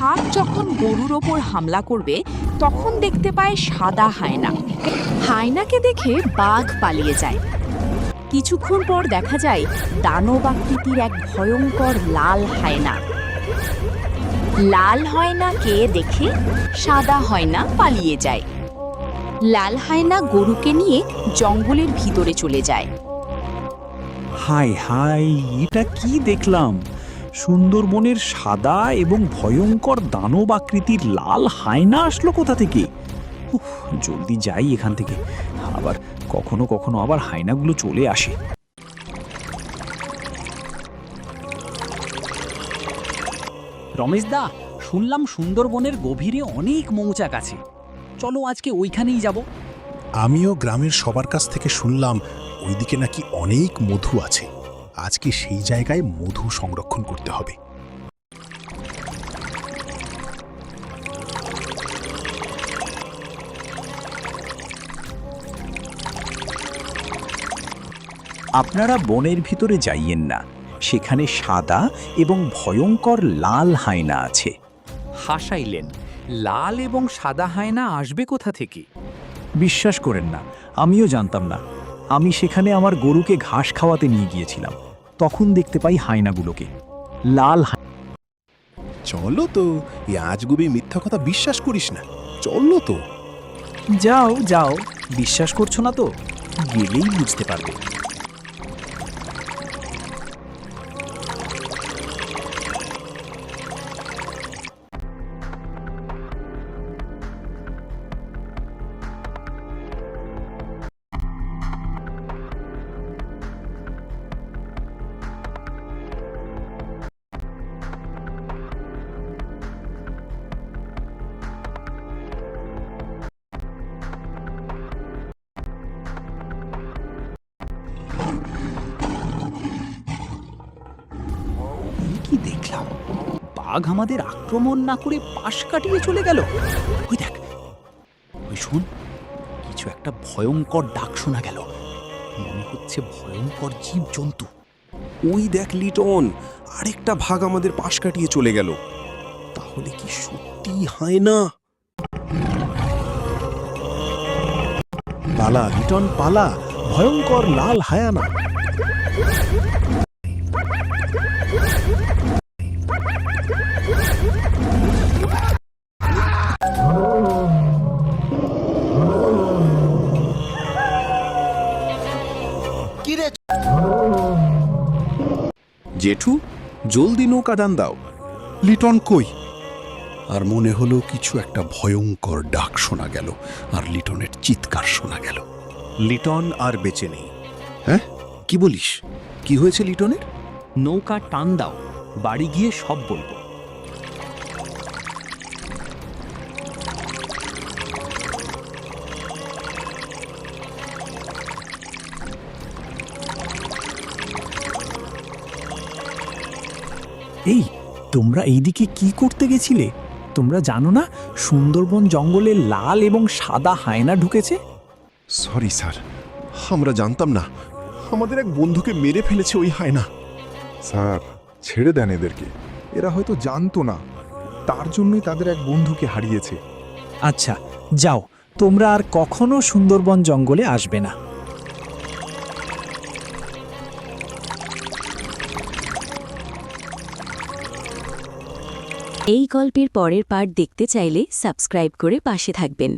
ভাগ যখন গরুর ওপর হামলা করবে তখন দেখতে পায় সাদা হায়না। হায়নাকে দেখে বাঘ পালিয়ে যায়। কিছুক্ষণ পর দেখা যায় দানব আকৃতির এক ভয়ঙ্কর লাল হায়না। লাল হায়নাকে দেখে সাদা হায়না পালিয়ে যায়। লাল হায়না গরুকে নিয়ে জঙ্গলের ভিতরে চলে যায়। হাই হাই, এটা কি দেখলাম! সুন্দরবনের সাদা এবং ভয়ঙ্কর দানব আকৃতির লাল হায়না আসলো কোথা থেকে? উফ, জলদি যাই এখান থেকে। আবার কখনো কখনো আবার হায়নাগুলো চলে আসে। রমেশ দা, শুনলাম সুন্দরবনের গভীরে অনেক মৌচাক আছে। চলো আজকে ওইখানেই যাব। আমিও গ্রামের সবার কাছ থেকে শুনলাম ওইদিকে নাকি অনেক মধু আছে। আজকে সেই জায়গায় মধু সংরক্ষণ করতে হবে। আপনারা বনের ভিতরে যাইয়েন না, সেখানে সাদা এবং ভয়ঙ্কর লাল হায়না আছে। হাসাইলেন, লাল এবং সাদা হায়না আসবে কোথা থেকে? বিশ্বাস করেন না, আমিও জানতাম না। আমি সেখানে আমার গরুকে ঘাস খাওয়াতে নিয়ে গিয়েছিলাম, তখন দেখতে পাই হায়নাগুলোকে। লাল চলো তো, এই আজগুবি মিথ্যা কথা বিশ্বাস করিস না। চলো তো। যাও যাও, বিশ্বাস করছো না তো গেলেই বুঝতে পারবে। কি দেখলাম? বাঘ আমাদের আক্রমণ না করে পাশ কাটিয়ে চলে গেল। ওই দেখ, ওই শুন, কিছু একটা ভয়ঙ্কর ডাক শোনা গেল। মনে হচ্ছে ভয়ঙ্কর জীবজন্তু। ওই দেখ লিটন, আরেকটা ভাগ আমাদের পাশ কাটিয়ে চলে গেল। তাহলে কি সত্যি হয় না? পালা লিটন পালা, ভয়ঙ্কর লাল হায়ানা। জেঠু, জলদি নৌকা টান দাও। লিটন কই? আর মনে হলো কিছু একটা ভয়ঙ্কর ডাক শোনা গেল, আর লিটনের চিৎকার শোনা গেল। লিটন আর বেঁচে নেই। হ্যাঁ, কি বলিস? কি হয়েছে লিটনের? নৌকা টান দাও, বাড়ি গিয়ে সব বলবো। এই, তোমরা এইদিকে কি করতে গেছিলে? তোমরা জানো না সুন্দরবন জঙ্গলে লাল এবং সাদা হায়না ঢুকেছে? সরি স্যার, আমরা জানতাম না। আমাদের এক বন্ধুকে মেরে ফেলেছে ওই হায়না। স্যার, ছেড়ে দেন এদেরকে। এরা হয়তো জানতো না, তার জন্যই তাদের এক বন্ধুকে হারিয়েছে। আচ্ছা যাও, তোমরা আর কখনো সুন্দরবন জঙ্গলে আসবে না। এই গল্পের পরের পার্ট দেখতে চাইলে সাবস্ক্রাইব করে পাশে থাকবেন।